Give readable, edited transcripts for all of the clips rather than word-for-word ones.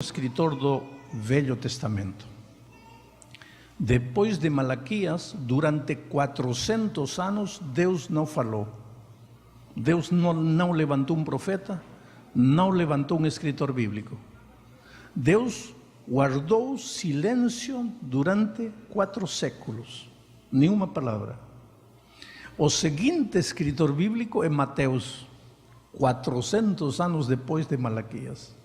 Escritor do Velho Testamento. Depois de Malaquias, durante 400 anos, Deus não falou. Deus não levantou um profeta, não levantou um escritor bíblico. Deus guardou silêncio durante 4 séculos, nenhuma palavra. O seguinte escritor bíblico é Mateus, 400 anos depois de Malaquias.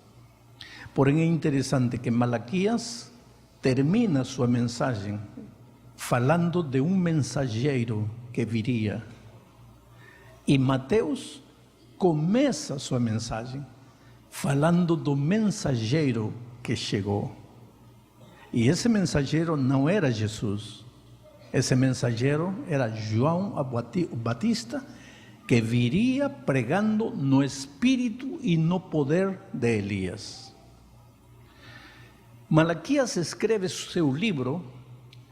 Porém, é interessante que Malaquias termina sua mensagem falando de um mensageiro que viria. E Mateus começa sua mensagem falando do mensageiro que chegou. E esse mensageiro não era Jesus. Esse mensageiro era João Batista, que viria pregando no espírito e no poder de Elias. Malaquias escreve seu livro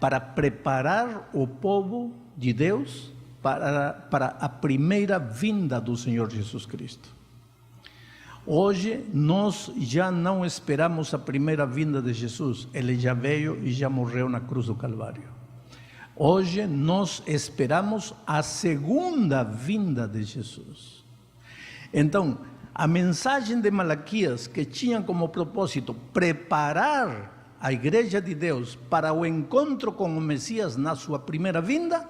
para preparar o povo de Deus para a primeira vinda do Senhor Jesus Cristo. Hoje nós já não esperamos a primeira vinda de Jesus, ele já veio e já morreu na cruz do Calvário. Hoje nós esperamos a segunda vinda de Jesus. Então, a mensagem de Malaquias, que tinha como propósito preparar a igreja de Deus para o encontro com o Messias na sua primeira vinda,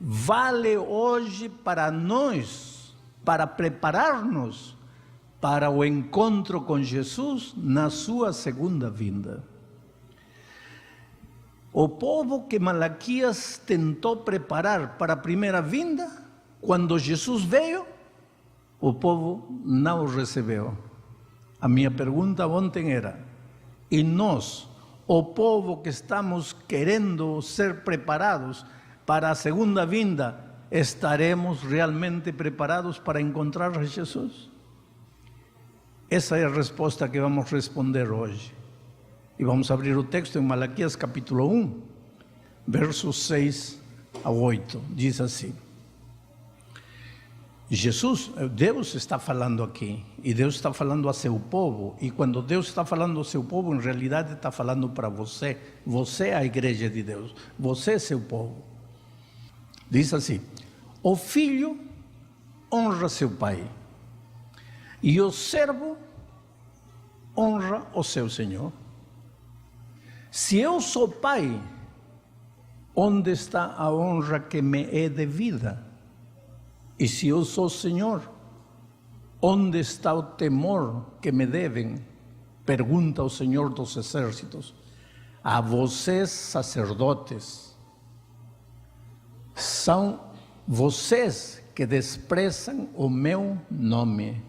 vale hoje para nós, para preparar-nos para o encontro com Jesus na sua segunda vinda. O povo que Malaquias tentou preparar para a primeira vinda, quando Jesus veio, o povo não o recebeu. A minha pergunta ontem era: e nós, o povo que estamos querendo ser preparados para a segunda vinda, estaremos realmente preparados para encontrar a Jesus? Essa é a resposta que vamos responder hoje. E vamos abrir o texto em Malaquias capítulo 1, versos 6 a 8. Diz assim: Deus está falando aqui, e Deus está falando a seu povo, e quando Deus está falando ao seu povo, em realidade está falando para você. Você é a igreja de Deus, você é seu povo. Diz assim: o filho honra seu pai, e o servo honra o seu senhor. Se eu sou pai, onde está a honra que me é devida? E se eu sou Senhor, onde está o temor que me devem? Pergunta o Senhor dos Exércitos. A vocês, sacerdotes, são vocês que desprezam o meu nome.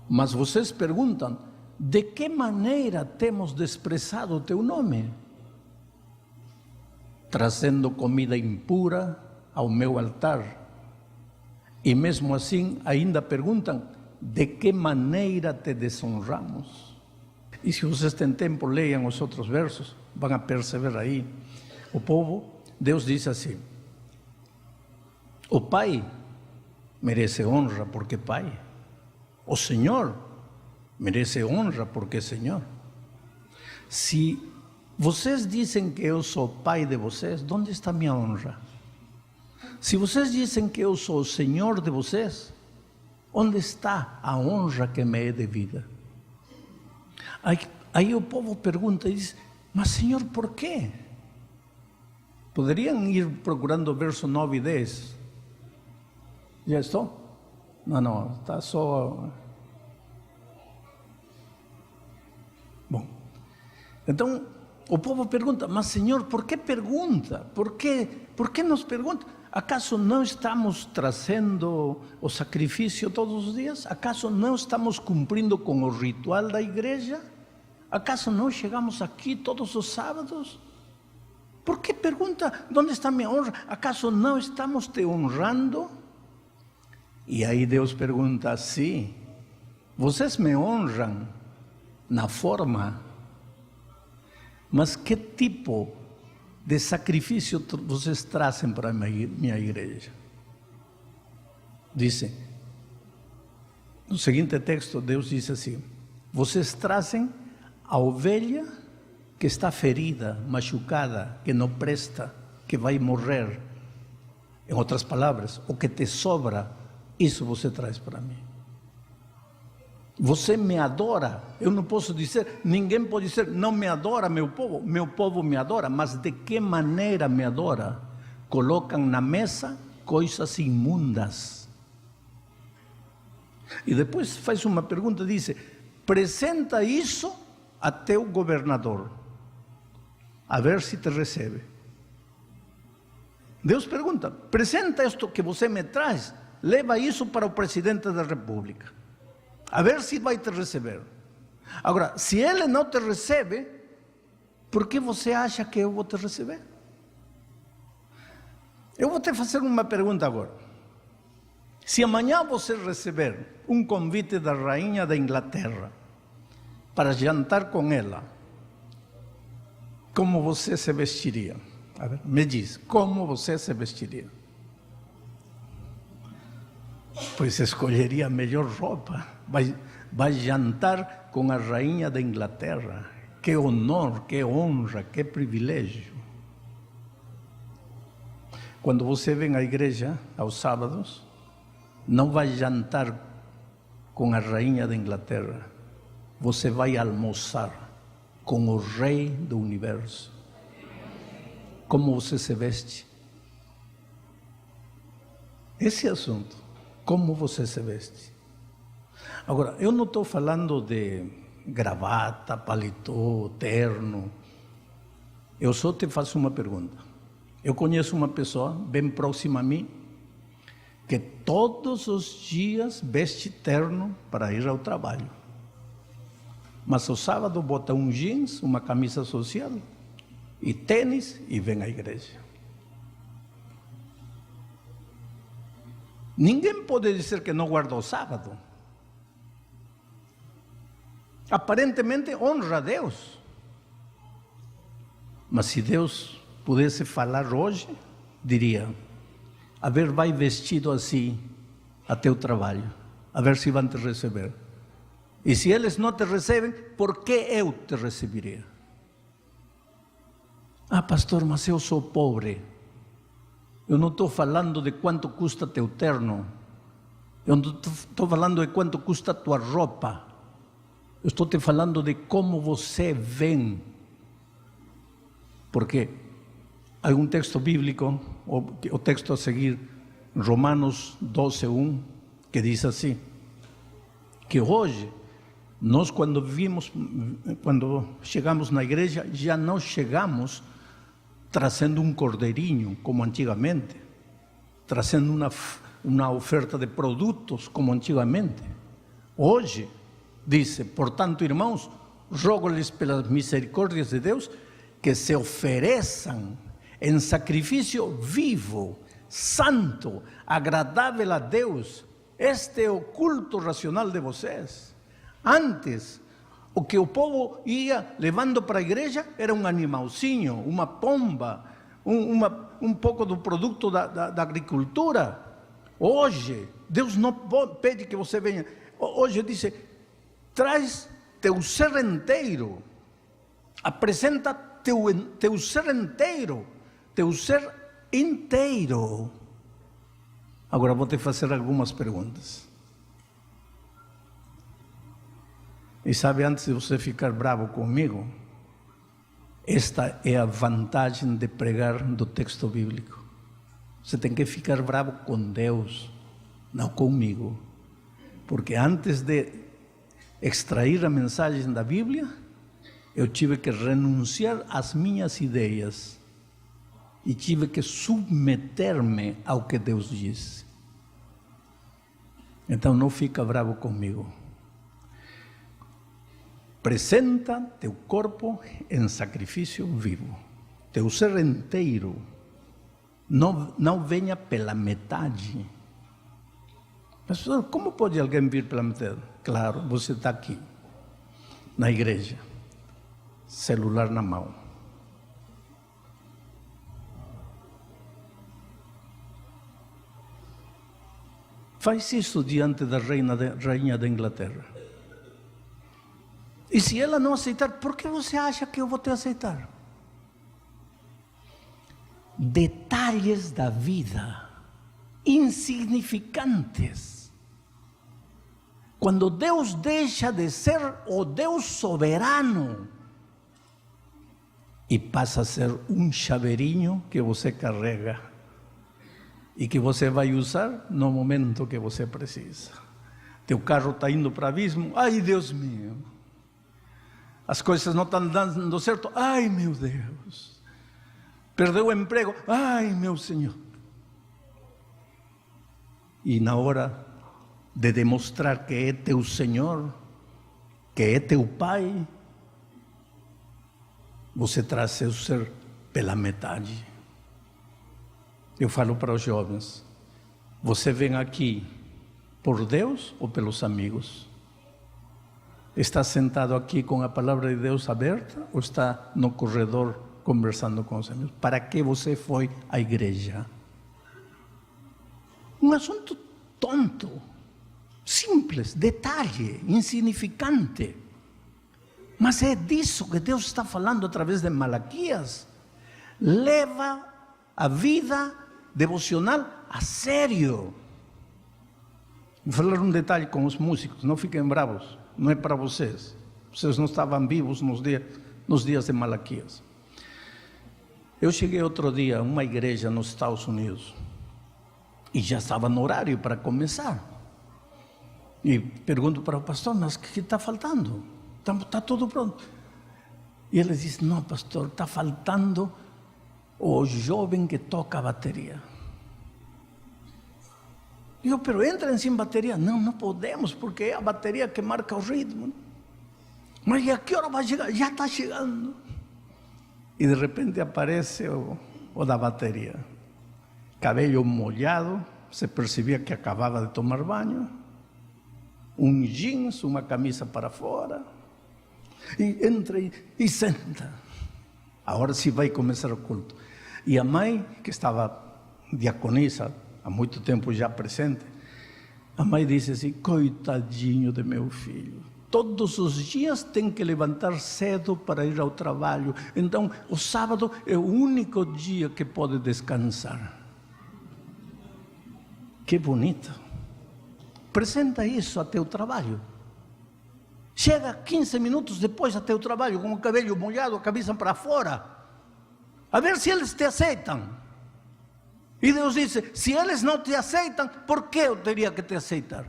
Mas vocês perguntam: de que maneira temos desprezado o teu nome? Trazendo comida impura ao meu altar. E mesmo assim ainda perguntam: de que maneira te desonramos? E se vocês têm tempo, leiam os outros versos, vão a perceber aí. O povo, Deus diz assim: o pai merece honra porque pai. O Senhor merece honra porque Senhor. Se vocês dizem que eu sou pai de vocês, onde está minha honra? Se vocês dizem que eu sou o Senhor de vocês, onde está a honra que me é devida? Aí o povo pergunta e diz: mas Senhor, por quê? Poderiam ir procurando o verso 9 e 10. Já estou? Não, está só... Bom, então o povo pergunta: mas Senhor, por que pergunta? Por que nos pergunta? Acaso não estamos trazendo o sacrifício todos os dias? Acaso não estamos cumprindo com o ritual da igreja? Acaso não chegamos aqui todos os sábados? Por que pergunta: onde está minha honra? Acaso não estamos te honrando? E aí Deus pergunta: sim, vocês me honram na forma, mas que tipo de sacrifício vocês trazem para a minha igreja? Dizem, no seguinte texto, Deus diz assim: vocês trazem A ovelha que está ferida, machucada, que não presta, que vai morrer, em outras palavras, o que te sobra, isso você traz para mim. Você me adora. Eu não posso dizer, ninguém pode dizer, não me adora meu povo me adora, mas de que maneira me adora? Colocam na mesa coisas imundas. E depois faz uma pergunta, diz, apresenta isso a teu governador, a ver se te recebe. Deus pergunta, apresenta isto que você me traz, leva isso para o presidente da República, a ver se vai te receber. Agora, se ele não te recebe, por que você acha que eu vou te receber? Eu vou te fazer uma pergunta agora. Se amanhã você receber um convite da rainha da Inglaterra para jantar com ela, como você se vestiria? A ver, me diz, como você se vestiria? Pois escolheria a melhor roupa. Vai jantar com a rainha da Inglaterra. Que honor, que honra, que privilégio. Quando você vem à igreja aos sábados, não vai jantar com a rainha da Inglaterra. Você vai almoçar com o rei do universo. Como você se veste? Esse é o assunto. Como você se veste? Agora, eu não estou falando de gravata, paletó, terno. Eu só te faço uma pergunta. Eu conheço uma pessoa bem próxima a mim que todos os dias veste terno para ir ao trabalho. Mas ao sábado bota um jeans, uma camisa social e tênis e vem à igreja. Ninguém pode dizer que não guarda o sábado. Aparentemente honra a Deus. Mas se Deus pudesse falar hoje, diria, a ver, vai vestido assim até o trabalho, a ver se vão te receber. E se eles não te recebem, por que eu te receberia? Ah, pastor, mas eu sou pobre. Eu não estou falando de quanto custa teu terno. Eu não estou falando de quanto custa tua roupa. Eu estou te falando de como você vem. Porque há um texto bíblico, o texto a seguir, Romanos 12:1, que diz assim, que hoje, nós quando chegamos na igreja, já não chegamos trazendo um cordeirinho, como antigamente, trazendo uma oferta de produtos, como antigamente. Hoje, diz, portanto, irmãos, rogo-lhes pelas misericórdias de Deus, que se ofereçam em sacrifício vivo, santo, agradável a Deus. Este é o culto racional de vocês. Antes, o que o povo ia levando para a igreja era um animalzinho, uma pomba, um pouco do produto da agricultura. Hoje, Deus não pede que você venha. Hoje diz, traz teu ser inteiro, apresenta teu ser inteiro, teu ser inteiro. Agora vou te fazer algumas perguntas. E sabe, antes de você ficar bravo comigo, esta é a vantagem de pregar do texto bíblico. Você tem que ficar bravo com Deus, não comigo. Porque antes de extrair a mensagem da Bíblia, eu tive que renunciar às minhas ideias e tive que submeter-me ao que Deus disse. Então não fica bravo comigo. Apresenta teu corpo em sacrifício vivo, teu ser inteiro. Não venha pela metade. Pastor, como pode alguém vir pela metade? Claro, você está aqui, na igreja, celular na mão. Faz isso diante da rainha da Inglaterra. E se ela não aceitar, por que você acha que eu vou te aceitar? Detalhes da vida, insignificantes. Quando Deus deixa de ser o Deus soberano e passa a ser um chaveirinho que você carrega e que você vai usar no momento que você precisa. Teu carro está indo para o abismo, ai Deus meu. As coisas não estão dando certo, ai meu Deus. Perdeu o emprego, ai meu Senhor. E na hora de demonstrar que é teu Senhor, que é teu Pai, você traz seu ser pela metade. Eu falo para os jovens, você vem aqui por Deus ou pelos amigos? Está sentado aqui com a palavra de Deus aberta ou está no corredor conversando com os amigos? Para que você foi à igreja? Um assunto tonto, simples, detalhe, insignificante. Mas é disso que Deus está falando através de Malaquias. Leva a vida devocional a sério. Vou falar um detalhe com os músicos, não fiquem bravos, não é para vocês. Vocês não estavam vivos nos dias de Malaquias. Eu cheguei outro dia a uma igreja nos Estados Unidos e já estava no horário para começar. E pergunto para o pastor, mas o que está faltando? Está tudo pronto. E ele disse, não pastor, está faltando o jovem que toca a bateria. Eu, pero entrem sem bateria. Não, não podemos, porque é a bateria que marca o ritmo. Mas e a que hora vai chegar? Já está chegando. E de repente aparece o da bateria. Cabelo molhado, se percebia que acabava de tomar banho. Um jeans, uma camisa para fora. E entra e senta. Agora sim vai começar o culto. E a mãe, que estava diaconisa, há muito tempo já presente, a mãe disse assim, coitadinho de meu filho, todos os dias tem que levantar cedo para ir ao trabalho, então o sábado é o único dia que pode descansar. Que bonito. Apresenta isso a teu trabalho. Chega 15 minutos depois a teu trabalho com o cabelo molhado, a cabeça para fora, a ver se eles te aceitam. E Deus disse, se eles não te aceitam, por que eu teria que te aceitar?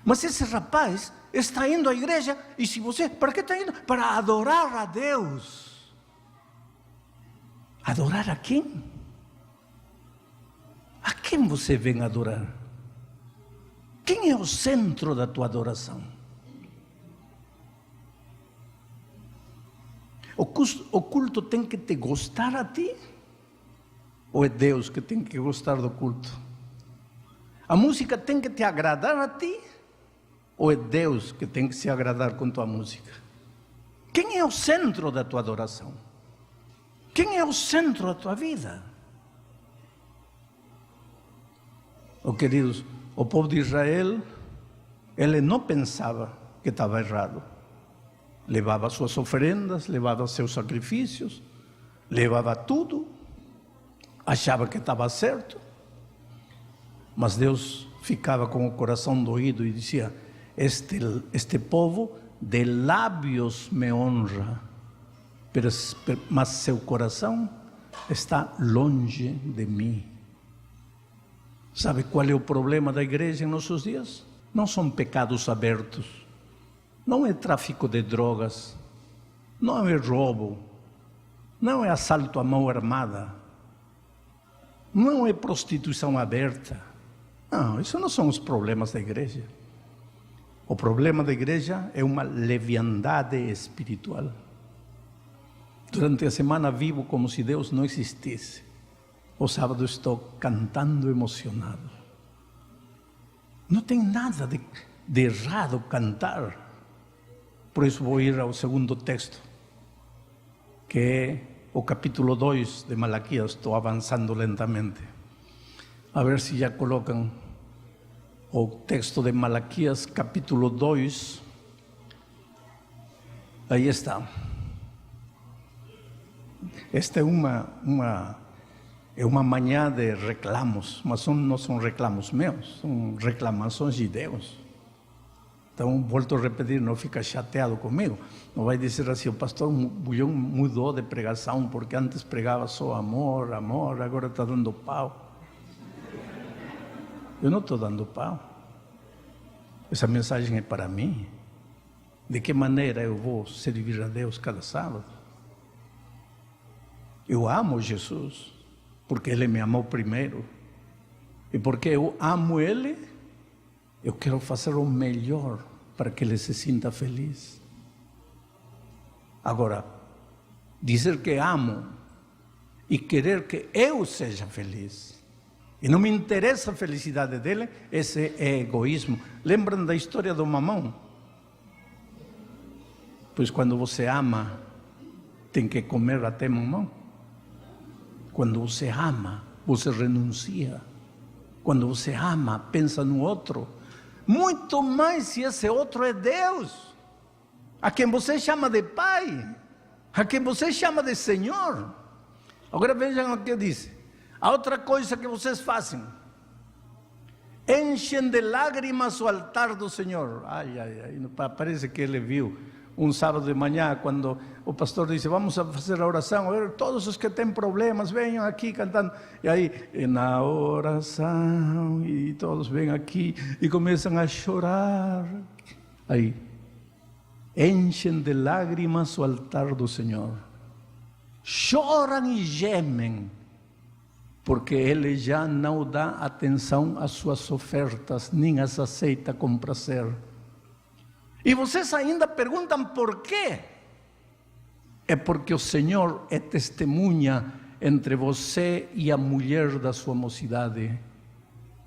Mas esse rapaz está indo à igreja, e se você, para que está indo? Para adorar a Deus. Adorar a quem? A quem você vem adorar? Quem é o centro da tua adoração? O culto tem que te gostar a ti? Ou é Deus que tem que gostar do culto? A música tem que te agradar a ti? Ou é Deus que tem que se agradar com tua música? Quem é o centro da tua adoração? Quem é o centro da tua vida? Oh, queridos, o povo de Israel, ele não pensava que estava errado. Levava suas oferendas, levava seus sacrifícios, levava tudo. Achava que estava certo, mas Deus ficava com o coração doído e dizia, este povo de lábios me honra, mas seu coração está longe de mim. Sabe qual é o problema da igreja em nossos dias? Não são pecados abertos, não é tráfico de drogas, não é roubo, não é assalto à mão armada, não é prostituição aberta. Não, isso não são os problemas da igreja. O problema da igreja é uma leviandade espiritual. Durante a semana vivo como se Deus não existisse. O sábado estou cantando emocionado. Não tem nada de errado cantar. Por isso vou ir ao segundo texto, que é o capítulo 2 de Malaquias. Estou avançando lentamente. A ver se já colocam o texto de Malaquias, capítulo 2, Aí está. Esta é uma manhã de reclamos, mas não são reclamos meus, são reclamações de Deus. Então, volto a repetir, não fica chateado comigo. Não vai dizer assim, o pastor Bulhão mudou de pregação, porque antes pregava só amor, amor, agora está dando pau. Eu não estou dando pau. Essa mensagem é para mim. De que maneira eu vou servir a Deus cada sábado? Eu amo Jesus, porque Ele me amou primeiro. E porque eu amo Ele, eu quero fazer o melhor para que Ele se sinta feliz. Agora, dizer que amo e querer que eu seja feliz, e não me interessa a felicidade dele, esse é egoísmo. Lembram da história do mamão? Pois quando você ama, tem que comer até mamão. Quando você ama, você renuncia. Quando você ama, pensa no outro. Muito mais se esse outro é Deus, a quem você chama de Pai, a quem você chama de Senhor. Agora vejam o que diz. A outra coisa que vocês fazem: enchem de lágrimas o altar do Senhor. Ai, ai, ai. Parece que ele viu um sábado de manhã, quando o pastor disse, vamos a fazer a oração, a ver, todos os que têm problemas, venham aqui cantando. E aí, na oração, e todos vêm aqui e começam a chorar. Aí, enchem de lágrimas o altar do Senhor. Choram e gemem, porque Ele já não dá atenção às suas ofertas, nem as aceita com prazer. E vocês ainda perguntam por quê? É porque o Senhor é testemunha entre você e a mulher da sua mocidade,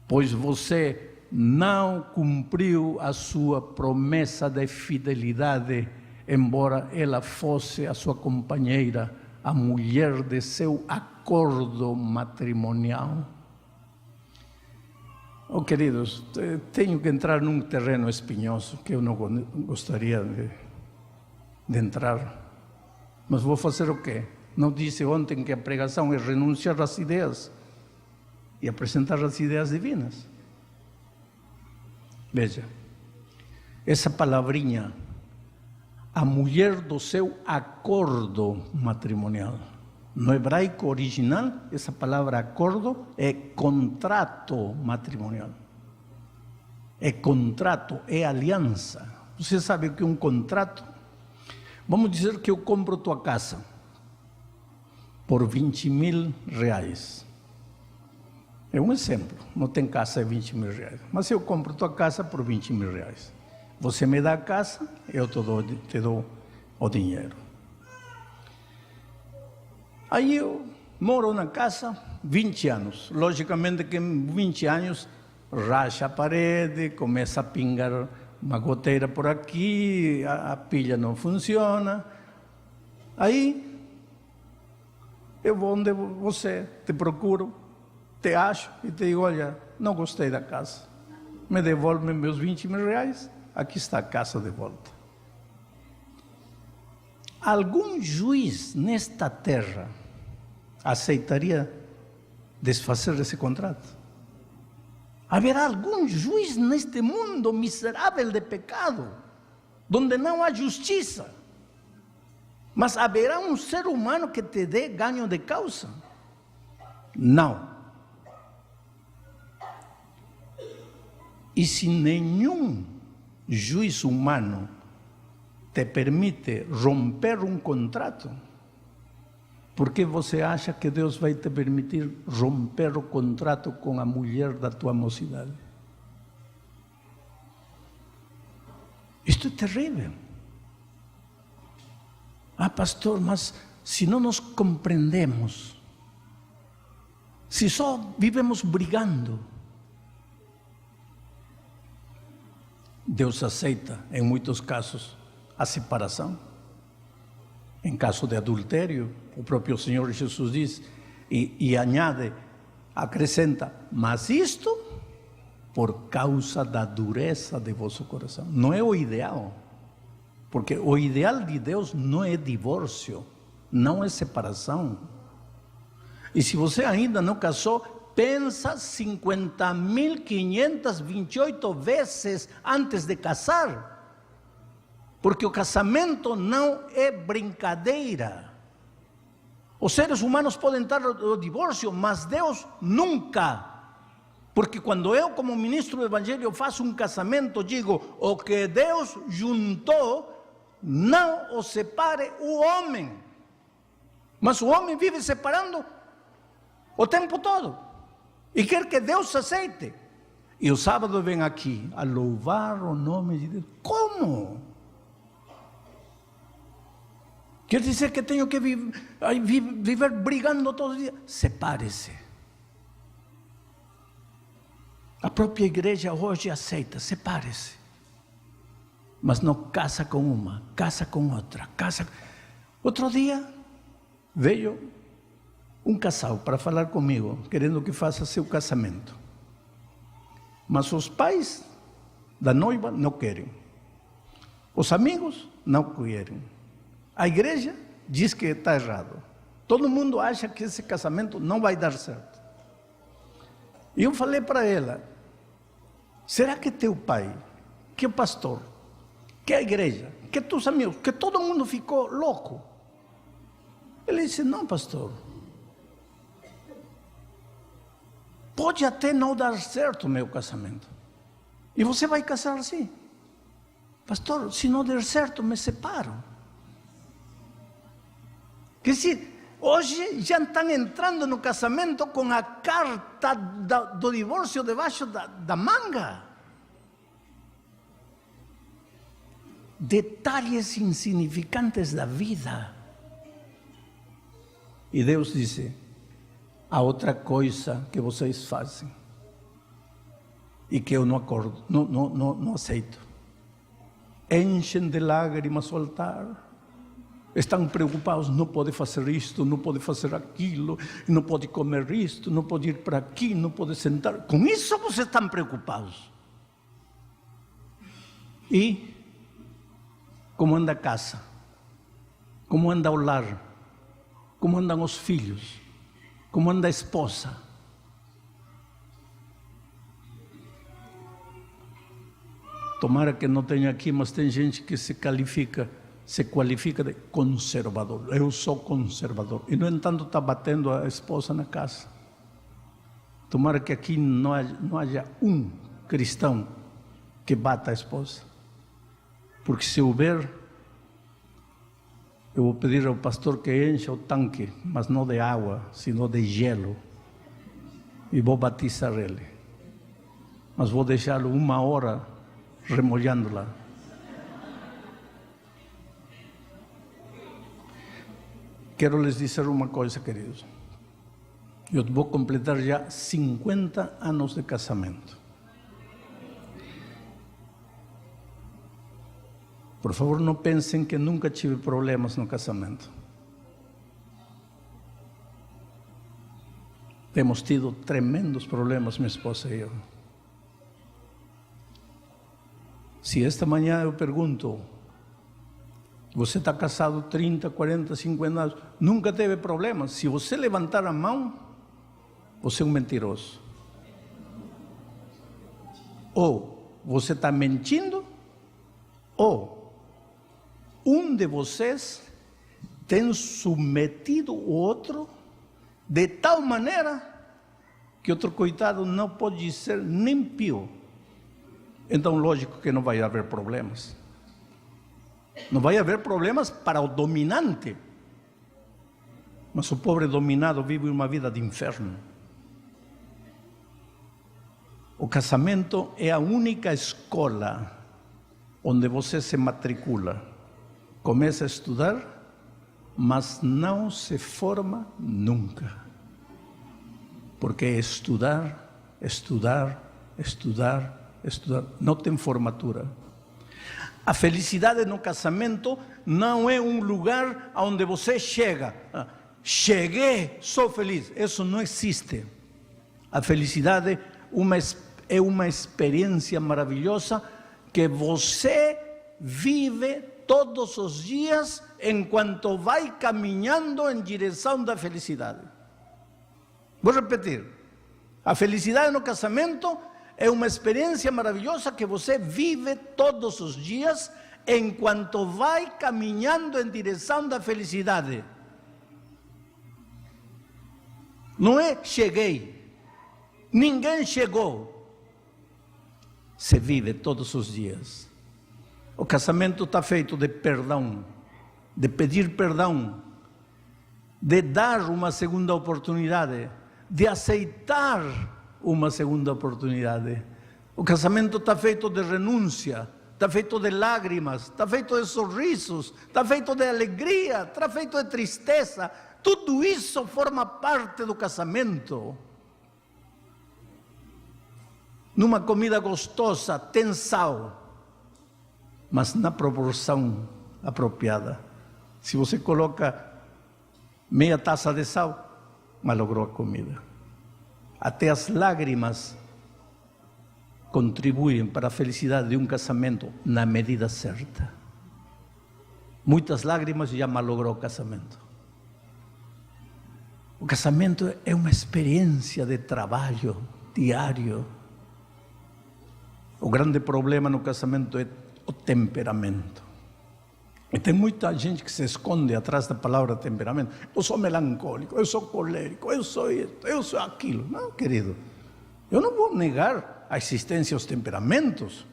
pois você não cumpriu a sua promessa de fidelidade, embora ela fosse a sua companheira, a mulher de seu acordo matrimonial. Oh, queridos, tenho que entrar num terreno espinhoso que eu não gostaria de entrar. Mas vou fazer o quê? Não disse ontem que a pregação é renunciar às ideias e apresentar as ideias divinas? Veja, essa palavrinha, a mulher do seu acordo matrimonial. No hebraico original, essa palavra acordo é contrato matrimonial. É contrato, é aliança. Você sabe o que é um contrato? Vamos dizer que eu compro tua casa por 20 mil reais. É um exemplo, não tem casa de 20 mil reais. Mas eu compro tua casa por 20 mil reais. Você me dá a casa, eu te dou o dinheiro. Aí eu moro na casa 20 anos. Logicamente que em 20 anos racha a parede, começa a pingar uma goteira por aqui, a pilha não funciona. Aí eu vou onde você, te procuro, te acho e te digo, olha, não gostei da casa. Me devolve meus 20 mil reais, aqui está a casa de volta. Algum juiz nesta terra aceitaria desfazer esse contrato? Haverá algum juiz neste mundo miserável de pecado, onde não há justiça? Mas haverá um ser humano que te dê ganho de causa? Não. E se nenhum juiz humano te permite romper um contrato, por que você acha que Deus vai te permitir romper o contrato com a mulher da tua mocidade? Isto é terrível. Ah, pastor, mas se não nos compreendemos, se só vivemos brigando, Deus aceita, em muitos casos, a separação. Em caso de adultério, o próprio Senhor Jesus diz, e añade, acrescenta, mas isto por causa da dureza de vosso coração. Não é o ideal, Porque o ideal de Deus não é divórcio, não é separação. E se você ainda não casou, pensa 50.528 vezes antes de casar. Porque o casamento não é brincadeira. Os seres humanos podem estar no divórcio, mas Deus nunca. Porque quando eu, como ministro do Evangelho, faço um casamento, digo, o que Deus juntou, não o separe o homem. Mas o homem vive separando o tempo todo. E quer que Deus aceite. E o sábado vem aqui a louvar o nome de Deus. Como? Quer dizer que tenho que viver brigando todos os dias? Separe-se. A própria igreja hoje aceita, separe-se. Mas não casa com uma, casa com outra, casa. Outro dia veio um casal para falar comigo, querendo que faça seu casamento. Mas os pais da noiva não querem. Os amigos não querem. A igreja diz que está errado. Todo mundo acha que esse casamento não vai dar certo. E eu falei para ela, será que teu pai, que o pastor, que a igreja, que teus amigos, que todo mundo ficou louco? Ele disse, não, pastor. Pode até não dar certo o meu casamento. E você vai casar assim. Pastor, se não der certo, me separo. Quer dizer, hoje já estão entrando no casamento com a carta do divórcio debaixo da manga. Detalhes insignificantes da vida. E Deus disse, há outra coisa que vocês fazem e que eu não acordo, não aceito. Enchem de lágrimas o altar. Estão preocupados, não pode fazer isto, não pode fazer aquilo, não pode comer isto, não pode ir para aqui, não pode sentar. Com isso vocês estão preocupados. E como anda a casa? Como anda o lar? Como andam os filhos? Como anda a esposa? Tomara que não tenha aqui, mas tem gente que se qualifica de conservador. Eu sou conservador. E, no entanto, está batendo a esposa na casa. Tomara que aqui não haja um cristão que bata a esposa. Porque se houver, eu vou pedir ao pastor que encha o tanque, mas não de água, sino de gelo. E vou batizar ele. Mas vou deixá-lo 1 hora remolhando-la. Quero lhes dizer uma coisa, queridos. Eu vou completar já 50 anos de casamento. Por favor, não pensem que nunca tive problemas no casamento. Temos tido tremendos problemas, minha esposa e eu. Se esta manhã eu pergunto, você está casado 30, 40, 50 anos, nunca teve problemas? Se você levantar a mão, você é um mentiroso. Ou você está mentindo, ou um de vocês tem submetido o outro de tal maneira que outro coitado não pode ser nem pio. Então, lógico que não vai haver problemas. Não vai haver problemas para o dominante. Mas o pobre dominado vive uma vida de inferno. O casamento é a única escola onde você se matricula, começa a estudar, mas não se forma nunca. Porque é estudar, estudar, estudar, estudar. Não tem formatura. A felicidade no casamento não é um lugar onde você chega. Cheguei, sou feliz. Isso não existe. A felicidade é uma experiência maravilhosa que você vive todos os dias enquanto vai caminhando em direção da felicidade. Vou repetir. A felicidade no casamento é uma experiência maravilhosa que você vive todos os dias enquanto vai caminhando em direção da felicidade. Não é cheguei, ninguém chegou. Se vive todos os dias. O casamento está feito de perdão, de pedir perdão, de dar uma segunda oportunidade, de aceitar uma segunda oportunidade. O casamento está feito de renúncia, está feito de lágrimas, está feito de sorrisos, está feito de alegria, está feito de tristeza. Tudo isso forma parte do casamento. Numa comida gostosa tem sal, mas na proporção apropriada. Se você coloca meia taça de sal, malogrou a comida. Até as lágrimas contribuem para a felicidade de um casamento na medida certa. Muitas lágrimas já malogrou o casamento. O casamento é uma experiência de trabalho diário. O grande problema no casamento é o temperamento. E tem muita gente que se esconde atrás da palavra temperamento. Eu sou melancólico, eu sou colérico, eu sou isso, eu sou aquilo. Não, querido, eu não vou negar a existência dos temperamentos,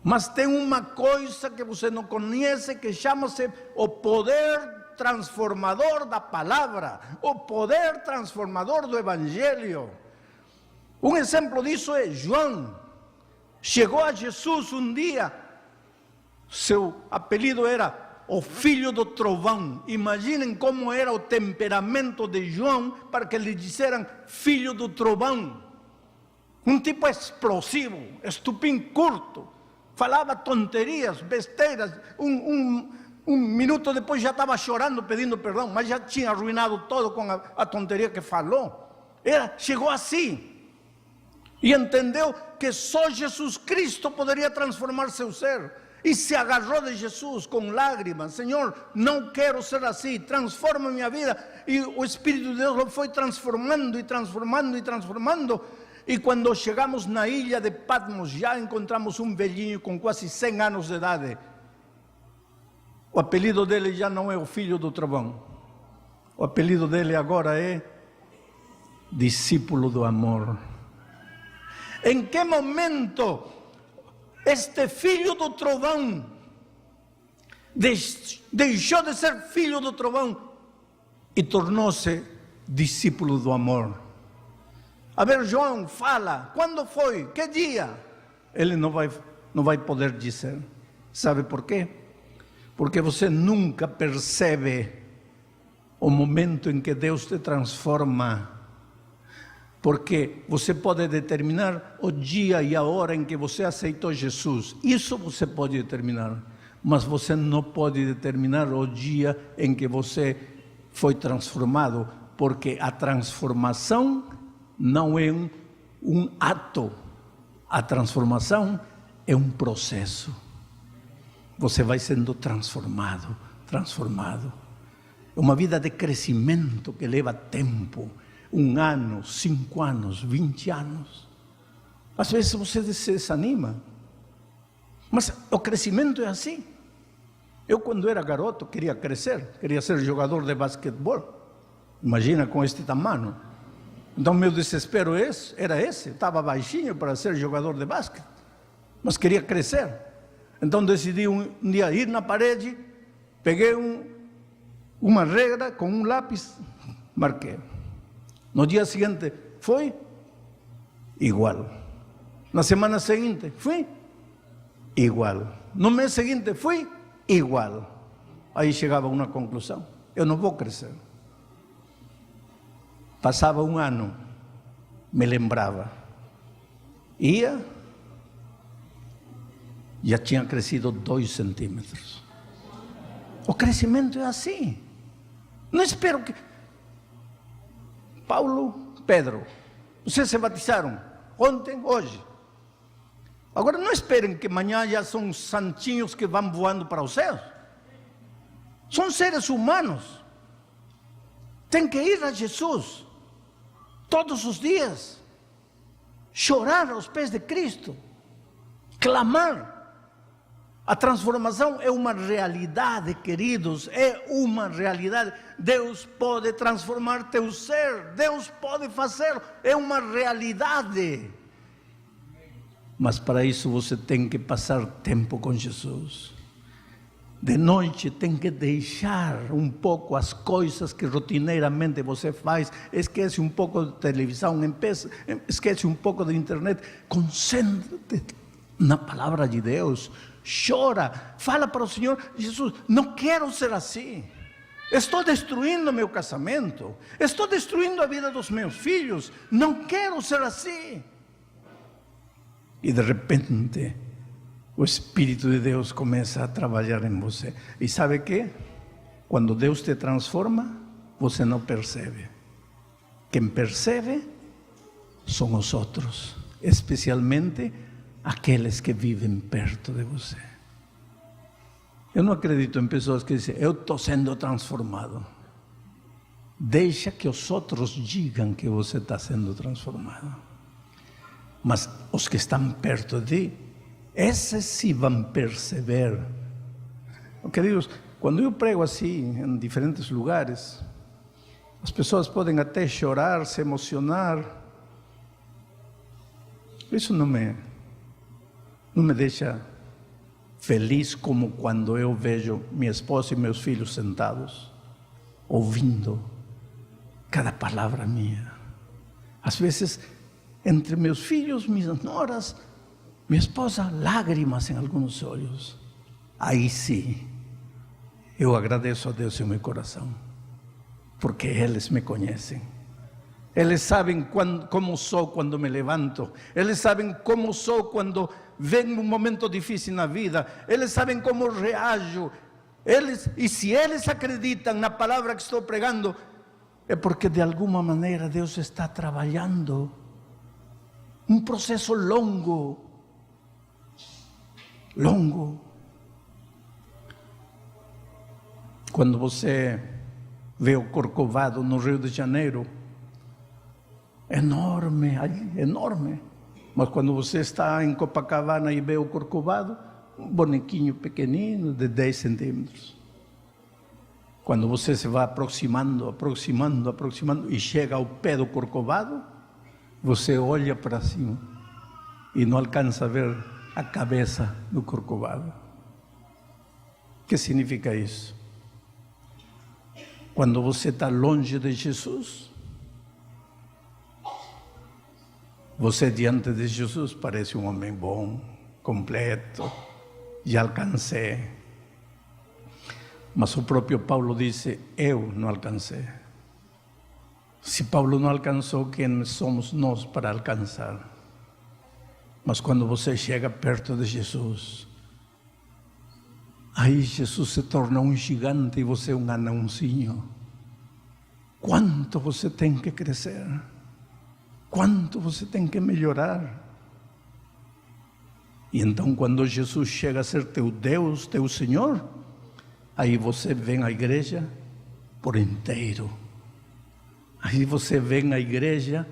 mas tem uma coisa que você não conhece que chama-se o poder transformador da palavra, o poder transformador do Evangelho. Um exemplo disso é João. Chegou a Jesus um dia, seu apelido era o filho do trovão. Imaginem como era o temperamento de João para que lhe disseram filho do trovão. Um tipo explosivo, estupim curto, falava tonterias, besteiras. Um minuto depois já estava chorando, pedindo perdão, mas já tinha arruinado todo com a tonteria que falou. Chegou assim. E entendeu que só Jesus Cristo poderia transformar seu ser. E se agarrou de Jesus com lágrimas. Senhor, não quero ser assim, transforma minha vida. E o Espírito de Deus lo foi transformando e transformando e transformando. E quando chegamos na ilha de Patmos, já encontramos um velhinho com quase 100 anos de idade. O apelido dele já não é o filho do trovão. O apelido dele agora é discípulo do amor. Em que momento este filho do trovão deixou de ser filho do trovão e tornou-se discípulo do amor? A ver, João, fala, quando foi? Que dia? Ele não vai poder dizer. Sabe por quê? Porque você nunca percebe o momento em que Deus te transforma. Porque você pode determinar o dia e a hora em que você aceitou Jesus. Isso você pode determinar. Mas você não pode determinar o dia em que você foi transformado. Porque a transformação não é um ato. A transformação é um processo. Você vai sendo transformado. É uma vida de crescimento que leva tempo. 1 ano, 5 anos, 20 anos. Às vezes você se desanima. Mas o crescimento é assim. Eu, quando era garoto, queria crescer. Queria ser jogador de basquetebol. Imagina com este tamanho. Então, meu desespero era esse. Estava baixinho para ser jogador de basquete. Mas queria crescer. Então, decidi um dia ir na parede. Peguei uma regra com um lápis. Marquei. No dia seguinte, foi igual. Na semana seguinte, foi igual. No mês seguinte, foi igual. Aí chegava a uma conclusão: eu não vou crescer. Passava 1 ano, me lembrava. Ia, já tinha crescido 2 centímetros. O crescimento é assim. Não espero que... Paulo, Pedro, vocês se batizaram ontem, hoje. Agora não esperem que amanhã já são santinhos que vão voando para os céus. São seres humanos. Tem que ir a Jesus todos os dias, chorar aos pés de Cristo, clamar. A transformação é uma realidade, queridos, é uma realidade. Deus pode transformar teu ser, Deus pode fazer, é uma realidade. Mas para isso você tem que passar tempo com Jesus. De noite tem que deixar um pouco as coisas que rotineiramente você faz. Esquece um pouco de televisão, esquece um pouco de internet. Concentre-te na palavra de Deus. Chora, fala para o Senhor: Jesus, não quero ser assim. Estou destruindo meu casamento. Estou destruindo a vida dos meus filhos. Não quero ser assim. E de repente o Espírito de Deus começa a trabalhar em você. E sabe o que? Quando Deus te transforma, você não percebe. Quem percebe são os outros, especialmente aqueles que vivem perto de você. Eu não acredito em pessoas que dizem: eu estou sendo transformado. Deixa que os outros digam que você está sendo transformado. Mas os que estão perto de ti, esses sim vão perceber. Queridos, quando eu prego assim em diferentes lugares, as pessoas podem até chorar, se emocionar. Isso não me deixa feliz como quando eu vejo minha esposa e meus filhos sentados, ouvindo cada palavra minha. Às vezes, entre meus filhos, minhas noras, minha esposa, lágrimas em alguns olhos. Aí sim, eu agradeço a Deus em meu coração, porque eles me conhecem. Eles sabem como sou quando me levanto. Eles sabem como sou quando vem um momento difícil na vida. Eles sabem como reajo. E se eles acreditam na palavra que estou pregando, é porque de alguma maneira Deus está trabalhando. Um processo longo. Quando você vê o Corcovado no Rio de Janeiro, enorme, enorme. Mas quando você está em Copacabana e vê o Corcovado, um bonequinho pequenino de 10 centímetros. Quando você se vai aproximando e chega ao pé do Corcovado, você olha para cima e não alcança a ver a cabeça do Corcovado. O que significa isso? Quando você está longe de Jesus, você diante de Jesus parece um homem bom, completo, já alcancei. Mas o próprio Paulo disse: eu não alcancei. Se Paulo não alcançou, quem somos nós para alcançar? Mas quando você chega perto de Jesus, aí Jesus se torna um gigante e você um anãozinho. Quanto você tem que crescer? Quanto você tem que melhorar? E então, quando Jesus chega a ser teu Deus, teu Senhor, aí você vem à igreja por inteiro. Aí você vem à igreja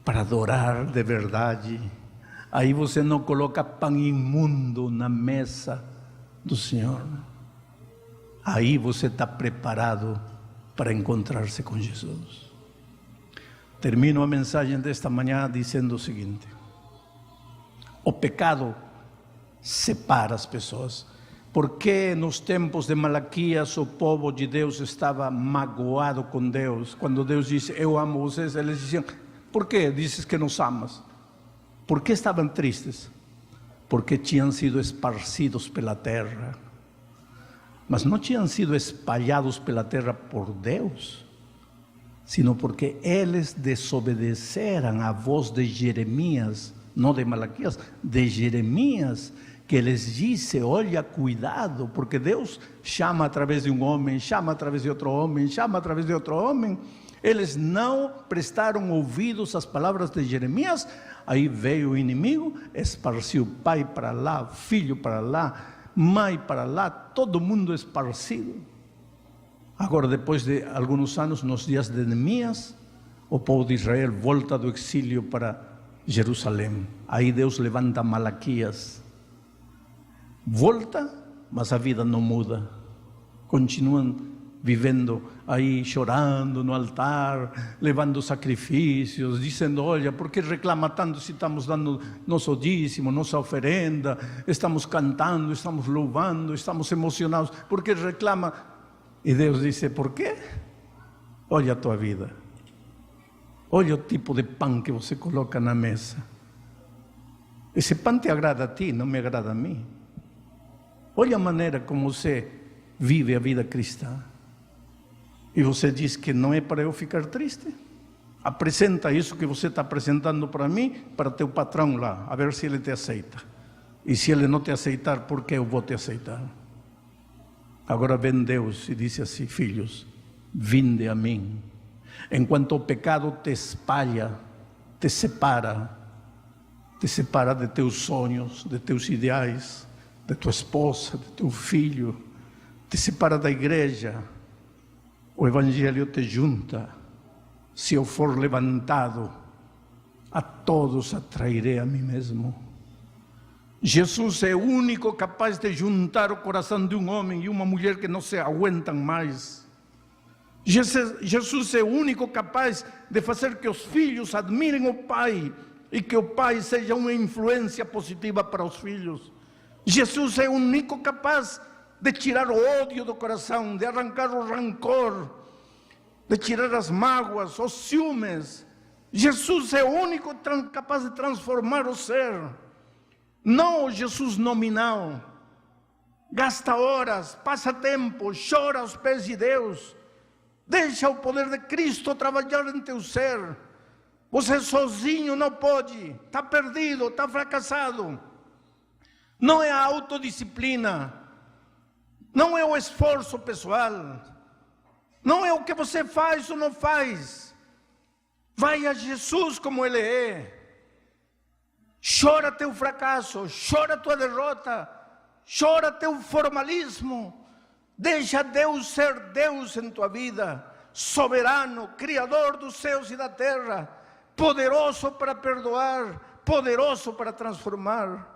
para adorar de verdade. Aí você não coloca pão imundo na mesa do Senhor. Aí você está preparado para encontrar-se com Jesus. Termino a mensagem desta manhã dizendo o seguinte: o pecado separa as pessoas. Porque nos tempos de Malaquias o povo de Deus estava magoado com Deus? Quando Deus disse: eu amo vocês, eles diziam: por que dizes que nos amas? Por que estavam tristes? Porque tinham sido esparcidos pela terra. Mas não tinham sido espalhados pela terra por Deus, sino porque eles desobedeceram à voz de Jeremias, não de Malaquias, de Jeremias, que lhes disse: olha, cuidado, porque Deus chama através de um homem, chama através de outro homem, chama através de outro homem. Eles não prestaram ouvidos às palavras de Jeremias. Aí veio o inimigo, esparciu pai para lá, filho para lá, mãe para lá, todo mundo esparcido. Agora, depois de alguns anos, nos dias de Neemias, o povo de Israel volta do exílio para Jerusalém. Aí Deus levanta Malaquias. Volta, mas a vida não muda. Continuam vivendo aí, chorando no altar, levando sacrifícios, dizendo: olha, por que reclama tanto se estamos dando nosso dízimo, nossa oferenda, estamos cantando, estamos louvando, estamos emocionados, por que reclama? E Deus disse: por quê? Olha a tua vida, olha o tipo de pão que você coloca na mesa. Esse pão te agrada a ti, não me agrada a mim. Olha a maneira como você vive a vida cristã. E você diz que não é para eu ficar triste? Apresenta isso que você está apresentando para mim, para teu patrão lá, a ver se ele te aceita. E se ele não te aceitar, por que eu vou te aceitar? Agora vem Deus e diz assim: filhos, vinde a mim. Enquanto o pecado te espalha, te separa de teus sonhos, de teus ideais, de tua esposa, de teu filho, te separa da igreja, o Evangelho te junta. Se eu for levantado, a todos atrairei a mim mesmo. Jesus é o único capaz de juntar o coração de um homem e uma mulher que não se aguentam mais. Jesus é o único capaz de fazer que os filhos admirem o pai e que o pai seja uma influência positiva para os filhos. Jesus é o único capaz de tirar o ódio do coração, de arrancar o rancor, de tirar as mágoas, os ciúmes. Jesus é o único capaz de transformar o ser. Não o Jesus nominal. Gasta horas, passa tempo, chora aos pés de Deus. Deixa o poder de Cristo trabalhar em teu ser. Você sozinho não pode, está perdido, está fracassado. Não é a autodisciplina, não é o esforço pessoal, não é o que você faz ou não faz. Vai a Jesus como Ele é. Chora teu fracasso, chora tua derrota, chora teu formalismo. Deixa Deus ser Deus em tua vida, soberano, Criador dos céus e da terra, poderoso para perdoar, poderoso para transformar.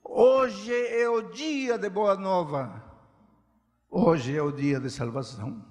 Hoje é o dia de boa nova, hoje é o dia de salvação.